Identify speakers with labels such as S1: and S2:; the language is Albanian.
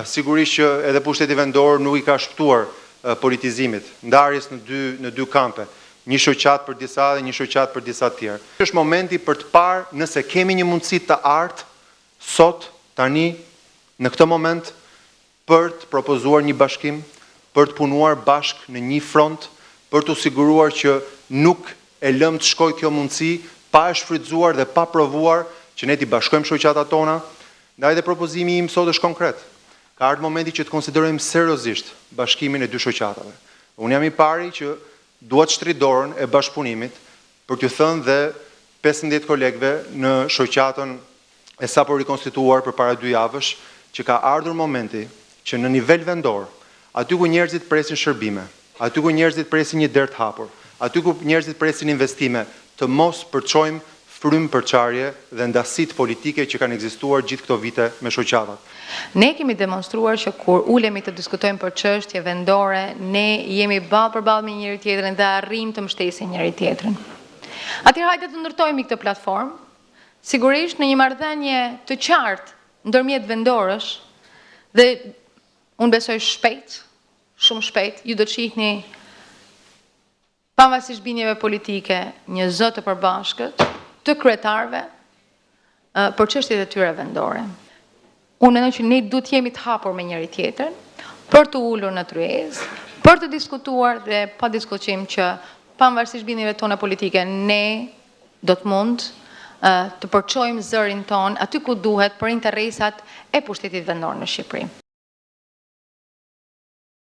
S1: Sigurisht që edhe pushteti vendor nuk I ka shpëtuar politizimit, ndarjes në dy kampe, një shoqat për disa dhe një shoqat për disa tjerë. Është momenti për të parë nëse kemi një mundësi të artë sot, tani, në këtë moment, për të propozuar një bashkim, për të punuar bashk në një front, për të siguruar që nuk e lëm të shkojë kjo mundësi pa e shfrytzuar dhe pa provuar që ne t'i bashkojmë shoqatat tona. Ndaj dhe propozimi im sot është konkret. Ka ardhur momenti që të konsiderojmë seriozisht bashkimin e dy shoqatave. Unë jam I pari që dua të shtri dorën e bashkëpunimit për t'ju thënë dhe 15 kolegëve në shoqatën e sapo rikonstituar përpara 2 javësh që ka ardhur momenti që në nivel vendor, aty ku njerëzit presin shërbime, aty ku njerëzit presin një derë të hapur, aty ku njerëzit presin investime, të mos përçojmë frymë përçarje dhe ndasit politike që kanë ekzistuar gjithë këto vite me shoqatat.
S2: Ne kemi demonstruar që kur ulemi të diskutojmë për çështje vendore, ne jemi ballë për ballë me njëri tjetrin dhe arrijmë të mbështesim njëri tjetrin. Atëherë hajde të ndërtojmë këtë platformë, sigurisht në një marrëdhënie të qartë ndërmjet vendorësh dhe unë besoj shpejt, shumë shpejt, ju do të shihni pavarësisht bindjeve politike, një zë të përbashkët të kryetarëve për çështjet e tyre vendore. Unë mendoj që ne duhet jemi të hapur me njëri tjetrin për të ulur në tryezë, për të diskutuar dhe pa diskutim që pavarësisht bindjeve tona politike, ne do të mund të përçojmë zërin ton aty ku duhet për interesat e pushtetit vendor në Shqipëri.